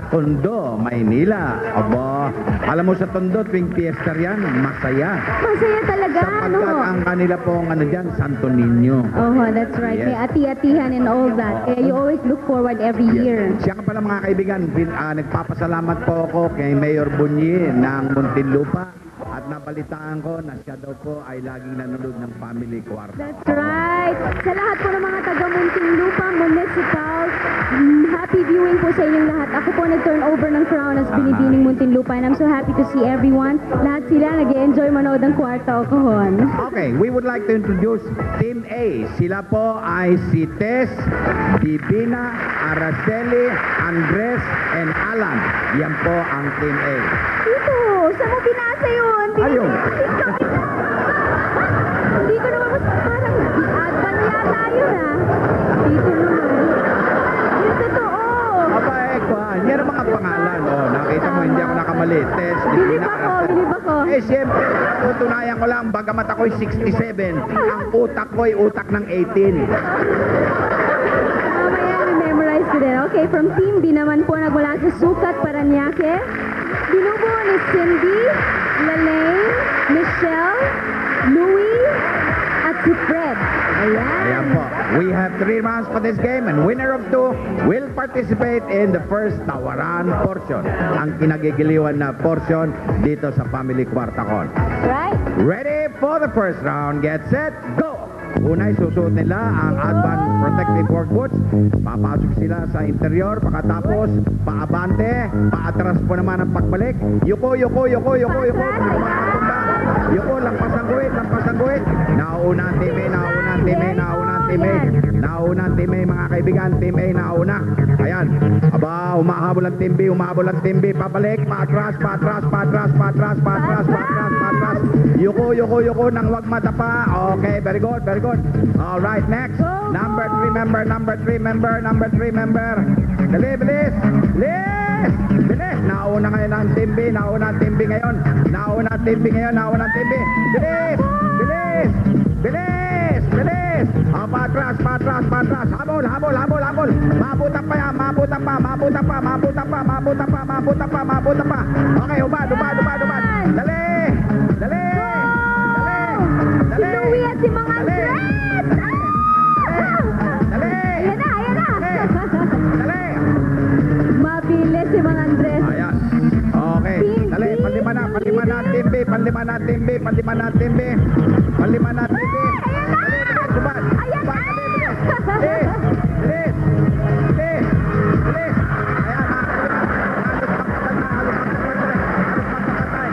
Tondo, Maynila. Aba, alam mo sa Tondo, tuwing fiesta yan, masaya. Masaya talaga, Sapagkat ang kanila pong dyan, Santo Niño. Oh, that's right. Yes. May ati-atihan and all that. Kaya you always look forward every year. Siya nga pala mga kaibigan, nagpapasalamat po ako kay Mayor Bunyi ng Muntinlupa at nabalitaan ko na siya daw po ay laging nanonood ng Family Kwarta. That's right. Sa lahat po ng mga taga Muntinlupa Municipal, happy viewing po sa inyong lahat. Ako po nag-turn over ng crown as Binibining Muntinlupa and I'm so happy to see everyone. Lahat sila nag-enjoy manood ng Kwarta o Kahon. Okay, we would like to introduce Team A. Sila po ay si Tess, Divina, Araceli, Andres, and Alan. Yan po ang Team A. Dito, saan mo binasa yun? Ayun. Hindi ko naman parang advan yata yun ah. Dito naman. Yung totoo. Aba, Kwan, yan ang mga pangalan. Oh, nakita mo, hindi ako nakamali. Tess, Bilib Divina, ako, Araceli. bilib ako. Eh, siyempre, tutunayan ko lang, bagamat ako'y 67, ang utak ko'y utak ng 18. Mamaya, memorize ko din. Okay, from Team B naman po, nagmula sa Sukat, Paranaque. Binubuo ni Cindy, Lalaine, Michelle, Louie, at si Fred. Ayan. Ayan po. We have 3 rounds for this game and winner of 2 will participate in the first tawaran portion. Ang kinagigiliwan na portion dito sa Family Kwartakon. Right? Ready for the first round. Get set, go! Unay, susuot nila ang Advan Protective Work Boots. Papasok sila sa interior. Pagkatapos, paabante. Paatras po naman ang pagbalik. Yuko, yuko, yuko, yuko, yuko. Yuko, lampas ang guhit, lampas ang guhit. Nauna ang team A, nauna ang team A, nauna ang team A. Nauna ang team A, mga kaibigan. Team A, nauna. Ayan. Aba, umahabol ang team B, umahabol ang team B. Pabalik, paatras, paatras, paatras, paatras, paatras, paatras, paatras. Yuko, yuko, yuko, nang wag matapa. Okay, very good, very good. All right, next. Number 3 member, number 3 member, number 3 member. Dali, bilis, bilis, bilis. Nauna ngayon ang team B, nauna ang team B ngayon. Nauna ang team B ngayon, nauna ang team B. Bilis, bilis, bilis, bilis. Oh, patras, patras, patras. Habol, habol, habol, habol. Mabuta pa yan, mabuta pa, mabuta pa, mabuta pa, mabuta pa, mabuta pa, mabuta pa. Okay, ubad, ubad, ubad, ubad. Dali, dali, dali, Si dali. Louie at si mga Dali. Andres! Dali. Ayan na, ayan na! Dali. Mabilis si mga Andres. Ayan. Okay. Dali, panlima na team B, panlima na team B, panlima na team B. Panlima na team B. Dali, dali, subad. Ayan na! Subad, dali, bilis. Bilis, bilis, bilis, bilis. Ayan, mga kaibigan. Halos magkapatay.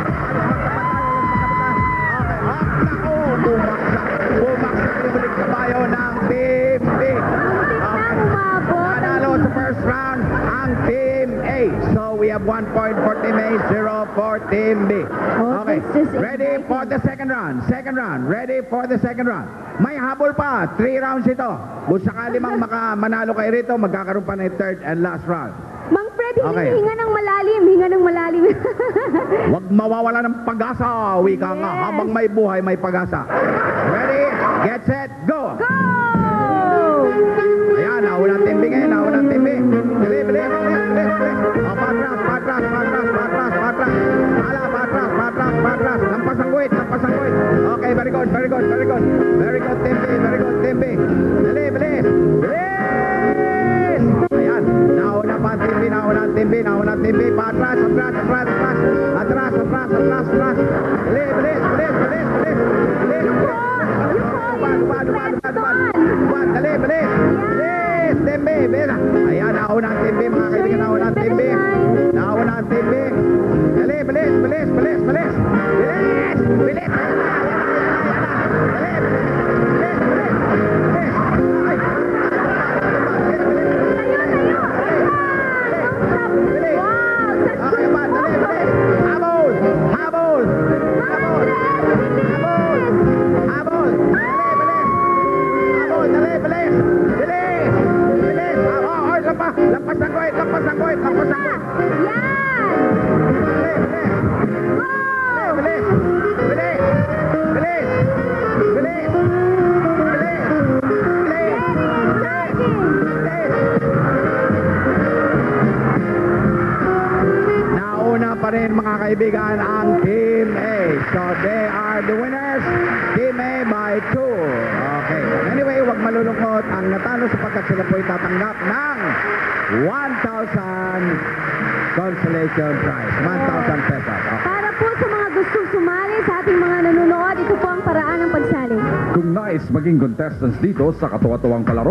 Okay, naku, bumagsak yung ulit kabayo ng team B. Muntik na umabot. Nanalo sa first round ang Team A. So we have 1 point for Team A, 0 for Team B. Okay, this is ready for the second round. Second round, ready for the second round. May habol pa, 3 rounds ito. Kung sakali mang manalo kayo rito, magkakaroon pa ng third and last round. Mang Fred, Okay. hinga ng malalim, hinga ng malalim. Huwag mawawala ng pag-asa, wika nga. Yes. Habang may buhay, may pag-asa. Ready, get set, go! Go! Ayan, naunang team B ngayon, naunang team B. Bili, bili, bili, bili, bili. O, patras, patras, patras, patras, patras. Hala, patras, patras, patras. Lampas ang guhit, lampas ang guhit. Okay, very good, very good, very good. Very good, team B, very good, team B. Bili, bilis, bilis. Ayan, nauna pa ang team B, nauna ang team B, nauna ang team B. Patras, atras, atras, atras. Atras, atras, atras, atras. Bili, bilis, bilis, bilis, bilis. Bilis, bilis. Dali, bilis. Bilis, team B, bilis. Ayan, nauna ang team B, mga kaibigan, nauna ang team B. Nauna ang team B. Dali, bilis, bilis, bilis, bilis. Bilis, bilis. Dali, bilis, bilis, bilis. Ay. Bilis, bilis. Bilis. Okay, ba, dali, bilis. Habol, habol, habol, habol, habol. Dali, bilis! Bilis! Bilis! Lampas ang guhit! Lampas ang guhit! Lampas ang guhit! Yan! pa rin mga kaibigan ang Team A. So they are the winners. Team A by 2. Okay. Anyway, huwag malulungkot ang natalo sapagkat sila po tatanggap ng 1,000 consolation prize. 1,000 pesos. Okay. Para po sa mga gustong sumali sa ating mga nanonood, ito po ang paraan ng pagsali. Kung nais maging contestants dito sa katuwa-tuwang palaro,